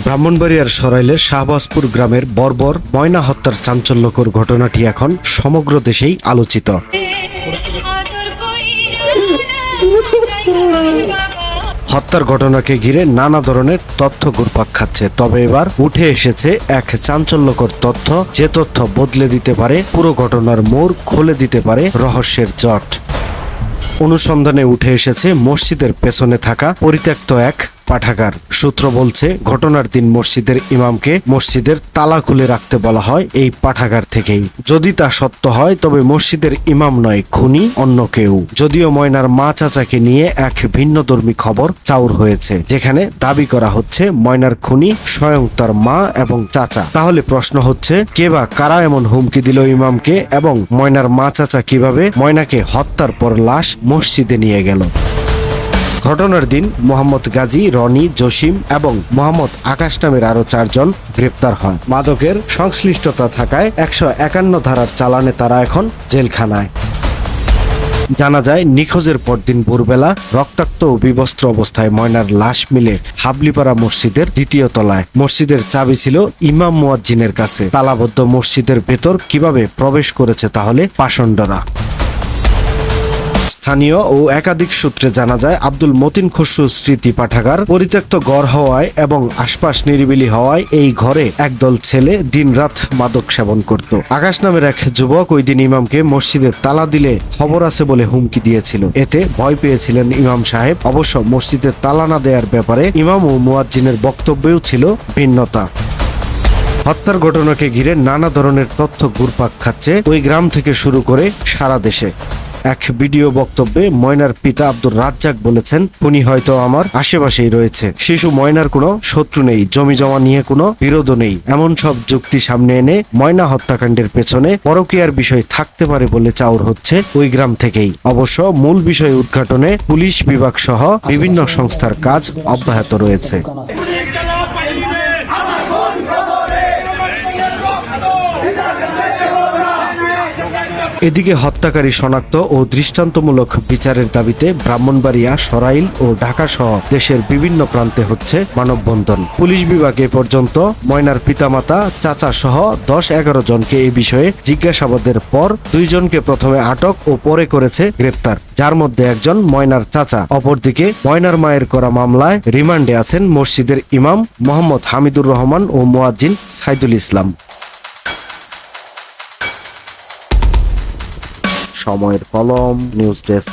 ব্রাহ্মণবাড়িয়ার সরাইলের শাহবাজপুর গ্রামের বর্বর ময়না হত্যার চাঞ্চল্যকর ঘটনাটি এখন সমগ্র দেশেই আলোচিত। হত্যার ঘটনাকে ঘিরে নানা ধরনের তথ্য ঘুরপাক খাচ্ছে, তবে এবার উঠে এসেছে এক চাঞ্চল্যকর তথ্য, যে তথ্য বদলে দিতে পারে পুরো ঘটনার মোড়, খুলে দিতে পারে রহস্যের জট। অনুসন্ধানে উঠে এসেছে মসজিদের পেছনে থাকা পরিত্যক্ত এক পাঠাগার। সূত্র বলছে, ঘটনার দিন মসজিদের ইমামকে মসজিদের তালা খুলে রাখতে বলা হয় এই পাঠাগার থেকেই। যদি তা সত্য হয় তবে মসজিদের ইমাম নয়, খুনি অন্য কেউ। যদিও ময়নার মা চাচাকে নিয়ে এক ভিন্নধর্মী খবর চাউর হয়েছে, যেখানে দাবি করা হচ্ছে ময়নার খুনি স্বয়ং তার মা এবং চাচা। তাহলে প্রশ্ন হচ্ছে, কে বা কারা এমন হুমকি দিল ইমামকে, এবং ময়নার মা চাচা কিভাবে ময়নাকে হত্যার পর লাশ মসজিদে নিয়ে গেল? ঘটনার দিন মোহাম্মদ গাজী, রনি, জসিম এবং মোহাম্মদ আকাশ নামের আরো 4 জন গ্রেপ্তার হয়। মাদকের সংশ্লিষ্টতা থাকায় 151 ধারার চালানে তারা এখন জেলখানায়। জানা যায়, নিখোঁজের পরদিন ভোরবেলা রক্তাক্ত ও বিবস্ত্র অবস্থায় ময়নার লাশ মিলে হাবলিপাড়া মসজিদের 2য় তলায়। মসজিদের চাবি ছিল ইমাম মুয়াজ্জিনের কাছে। তালাবদ্ধ মসজিদের ভেতর কিভাবে প্রবেশ করেছে তাহলে পাষণ্ডরা? স্থানীয় ও একাধিক সূত্রে জানা যায়, আব্দুল মতিন খসরু স্মৃতি পাঠাগার পরিত্যক্ত ঘর হওয়ায় এবং আশপাশ নিরিবিলি হওয়ায় এই ঘরে একদল ছেলে দিনরাত মাদক সেবন করত। আকাশ নামের এক যুবক ওই দিন ইমামকে মসজিদের তালা দিলে খবর আছে বলে হুমকি দিয়েছিল। এতে ভয় পেয়েছিলেন ইমাম সাহেব। অবশ্য মসজিদের তালা না দেওয়ার ব্যাপারে ইমাম ও মুয়াজ্জিনের বক্তব্যেও ছিল ভিন্নতা। হত্যার ঘটনাকে ঘিরে নানা ধরনের তথ্য ঘুরপাক খাচ্ছে ওই গ্রাম থেকে শুরু করে সারা দেশে। এক ভিডিও বক্তব্যে ময়নার পিতা আব্দুর রাজ্জাক বলেছেন, খুনি হয়তো আমার আশেপাশেই রয়েছে। শিশু ময়নার কোনো শত্রু নেই, জমি জমা নিয়ে কোনো বিরোধও নেই। এমন সব যুক্তি সামনে এনে ময়না হত্যাকাণ্ডের পেছনে পরকীয়ার বিষয় থাকতে পারে বলে চাউর হচ্ছে ওই গ্রাম থেকেই। অবশ্য মূল বিষয় উদ্ঘাটনে পুলিশ বিভাগ সহ বিভিন্ন সংস্থার কাজ অব্যাহত রয়েছে। এদিকে হত্যাকারী শনাক্ত ও দৃষ্টান্তমূলক বিচারের দাবিতে ব্রাহ্মণবাড়িয়া, সরাইল ও ঢাকা সহ দেশের বিভিন্ন প্রান্তে হচ্ছে মানববন্ধন। পুলিশ বিভাগ এ পর্যন্ত ময়নার পিতামাতা, চাচা সহ 10-11 জনকে এ বিষয়ে জিজ্ঞাসাবাদের পর 2 জনকে প্রথমে আটক ও পরে করেছে গ্রেপ্তার, যার মধ্যে একজন ময়নার চাচা। অপরদিকে ময়নার মায়ের করা মামলায় রিমান্ডে আছেন মসজিদের ইমাম মোহাম্মদ হামিদুর রহমান ও মুয়াজ্জিন সাইদুল ইসলাম। সময়ের কলম, নিউজ ডেস্ক।